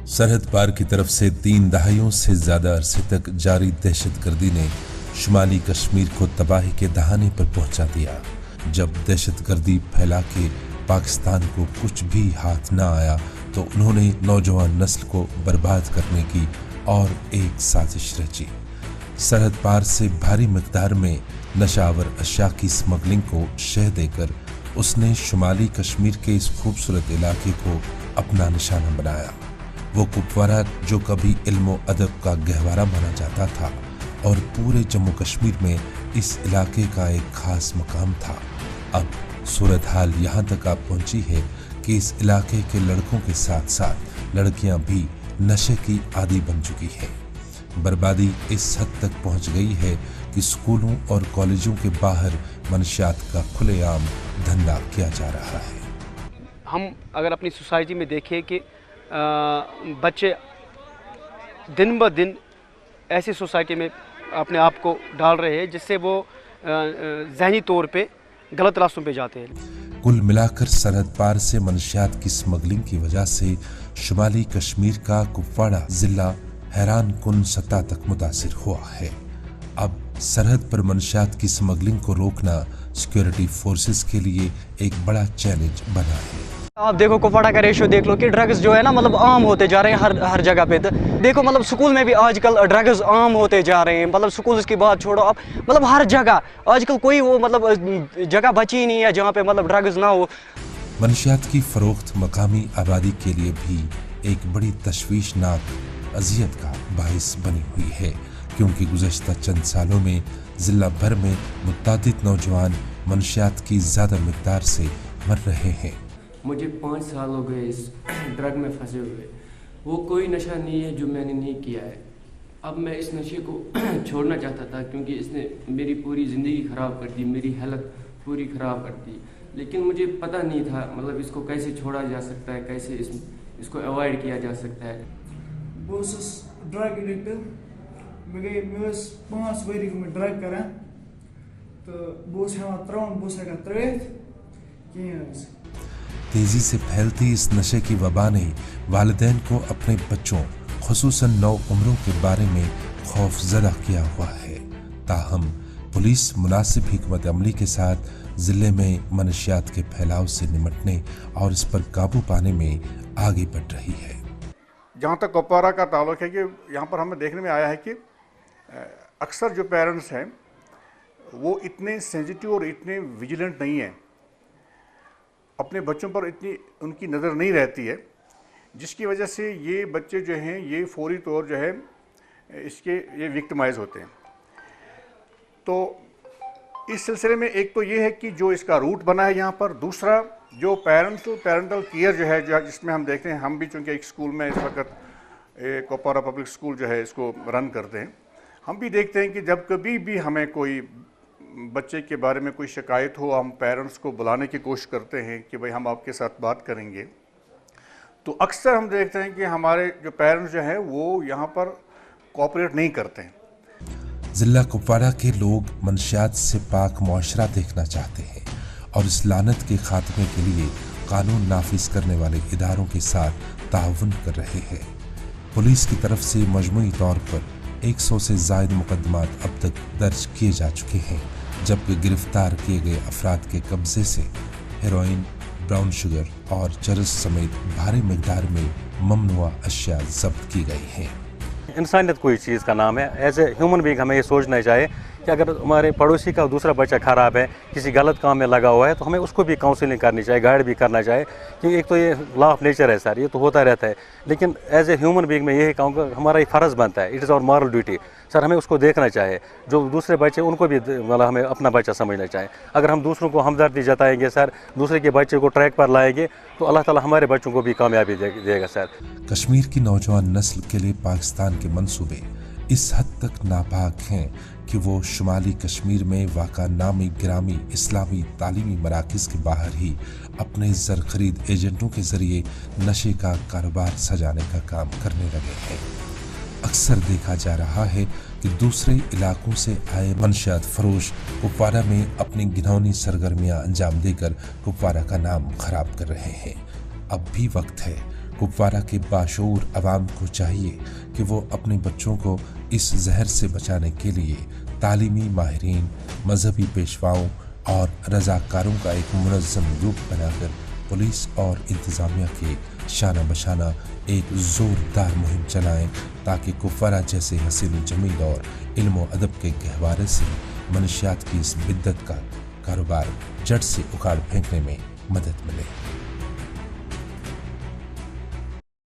सरहद पार की तरफ से 3 दहाइयों से ज्यादा अरसे तक जारी दहशतगर्दी ने शुमाली कश्मीर को तबाही के दहाने पर पहुंचा दिया। जब दहशतगर्दी फैला के पाकिस्तान को कुछ भी हाथ न आया तो उन्होंने नौजवान नस्ल को बर्बाद करने की और एक साजिश रची। सरहद पार से भारी मिकदार में नशावर अशिया की स्मगलिंग को शह देकर उसने शुमाली कश्मीर के इस खूबसूरत इलाके को अपना निशाना बनाया। वो कुपवारा जो कभी इल्म अदब का गहवारा माना जाता था और पूरे जम्मू कश्मीर में इस इलाके का एक खास मकाम था, अब सूरत हाल यहाँ तक आ पहुंची है कि इस इलाके के लड़कों के साथ साथ लड़कियां भी नशे की आदी बन चुकी हैं। बर्बादी इस हद तक पहुंच गई है कि स्कूलों और कॉलेजों के बाहर मनशियात का खुलेआम धंधा किया जा रहा है। हम अगर अपनी सोसाइटी में देखें कि बच्चे दिन ब दिन ऐसी सोसाइटी में अपने आप को डाल रहे हैं जिससे वो ज़हनी तौर पे गलत रास्तों पे जाते हैं। कुल मिलाकर सरहद पार से मनशियात की स्मगलिंग की वजह से शुमाली कश्मीर का कुपवाड़ा जिला हैरान कुन सतह तक मुतासिर हुआ है। अब सरहद पर मनशियात की स्मगलिंग को रोकना सिक्योरिटी फोर्सेस के लिए एक बड़ा चैलेंज बना है। आप देखो कुपवाड़ा का रेशियो देख लो कि ड्रग्स जो है ना मतलब आम होते जा रहे हैं हर जगह पे। देखो मतलब स्कूल में भी आजकल ड्रग्स आम होते जा रहे हैं। मतलब स्कूल की बात छोड़ो आप, मतलब हर जगह आजकल कोई वो मतलब जगह बची नहीं है जहाँ पे मतलब ड्रग्स ना हो। मनशियात की फरोख्त मकामी आबादी के लिए भी एक बड़ी तशवीशनाक अजियत का बाइस बनी हुई है, क्योंकि गुज़श्ता चंद सालों में जिला भर में मुतअद्दिद नौजवान मनशियात की ज़्यादा मिक़दार से मर रहे हैं। मुझे 5 साल हो गए इस ड्रग में फंसे हुए। वो कोई नशा नहीं है जो मैंने नहीं किया है। अब मैं इस नशे को छोड़ना चाहता था क्योंकि इसने मेरी पूरी ज़िंदगी ख़राब कर दी, मेरी हालत पूरी ख़राब कर दी। लेकिन मुझे पता नहीं था मतलब इसको कैसे छोड़ा जा सकता है, कैसे इसको अवॉइड किया जा सकता है। बहुत ड्रग एडिक्ट मैं 5 वरी में ड्रग करा तो बहुत त्राउन बहुत त्रित कहीं। तेजी से फैलती इस नशे की वबा ने वालिदैन को अपने बच्चों खुसूसन नौ उम्रों के बारे में खौफ ज़दा किया हुआ है। ताहम पुलिस मुनासिब हिकमत अमली के साथ ज़िले में मनशियात के फैलाव से निमटने और इस पर काबू पाने में आगे बढ़ रही है। जहाँ तक कुपवारा का ताल्लुक है कि यहाँ पर हमें देखने में आया है कि अक्सर जो पेरेंट्स हैं वो इतने सेंसिटिव और इतने विजिलेंट नहीं हैं, अपने बच्चों पर इतनी उनकी नज़र नहीं रहती है, जिसकी वजह से ये बच्चे जो हैं ये फौरी तौर जो है ये विक्टिमाइज़ होते हैं। तो इस सिलसिले में एक तो ये है कि जो इसका रूट बना है यहाँ पर, दूसरा जो पेरेंटल केयर जो है जिसमें हम देखते हैं, हम भी चूँकि एक स्कूल में इस वक्त कुपवारा पब्लिक स्कूल जो है इसको रन करते हैं, हम भी देखते हैं कि जब कभी भी हमें कोई बच्चे के बारे में कोई शिकायत हो, हम पेरेंट्स को बुलाने की कोशिश करते हैं कि भाई हम आपके साथ बात करेंगे, तो अक्सर हम देखते हैं कि हमारे जो पेरेंट्स जो हैं वो यहाँ पर कोऑपरेट नहीं करते हैं। जिला कुपवाड़ा के लोग मनशियात से पाक मुआशरा देखना चाहते हैं और इस लानत के खात्मे के लिए कानून नाफिज करने वाले इदारों के साथ ताउन कर रहे हैं। पुलिस की तरफ से मजमूई तौर पर 100 से ज़ायद मुकदमात अब तक दर्ज किए जा चुके हैं, जबकि गिरफ्तार किए गए अफराद के कब्जे से हेरोइन, ब्राउन शुगर और चरस समेत भारी मिकदार में ममनुआ अशिया जब्त की गई हैं। इंसानियत कोई चीज़ का नाम है। एज ए ह्यूमन बीइंग हमें ये सोचना चाहिए कि अगर हमारे पड़ोसी का दूसरा बच्चा ख़राब है, किसी गलत काम में लगा हुआ है, तो हमें उसको भी काउंसलिंग करनी चाहिए, गाइड भी करना चाहिए, क्योंकि एक तो ये लॉ ऑफ नेचर है सर, ये तो होता रहता है। लेकिन एज ए ह्यूमन बीइंग मैं यही कहूँगा हमारा ये फ़र्ज़ बनता है, it is our moral duty sir, हमें उसको देखना चाहिए। जो दूसरे बच्चे उनको भी मतलब हमें अपना बच्चा समझना चाहिए। अगर हम दूसरों को हमदर्दी जताएंगे सर, दूसरे के बच्चे को ट्रैक पर लाएंगे, तो अल्लाह ताला हमारे बच्चों को भी कामयाबी देगा सर। कश्मीर की नौजवान नस्ल के लिए पाकिस्तान के मंसूबे इस हद तक नापाक हैं कि वो शुमाली कश्मीर में वाक़ा नामी गिरामी इस्लामी तालीमी मराकज़ के बाहर ही अपने ज़र खरीद एजेंटों के ज़रिए नशे का कारोबार सजाने का काम करने लगे हैं। अक्सर देखा जा रहा है कि दूसरे इलाकों से आए मनशियात फरोश कुपवारा में अपनी घिनौनी सरगर्मियां अंजाम देकर कुपवारा का नाम खराब कर रहे हैं। अब भी वक्त है कुपवारा के बाशऊर अवाम को चाहिए कि वो अपने बच्चों को इस जहर से बचाने के लिए तालीमी माहिरीन, मजहबी पेशवाओं और रजाकारों का एक मुनज़्ज़म ग्रुप बनाकर पुलिस और इंतज़ामिया के शाना बशाना एक ज़ोरदार मुहिम चलाएं ताकि कुपवारा जैसे हसीन जमील और इल्म व अदब के गहवारे से मनशियात की इस बिद्दत का कारोबार जड़ से उखाड़ फेंकने में मदद मिले।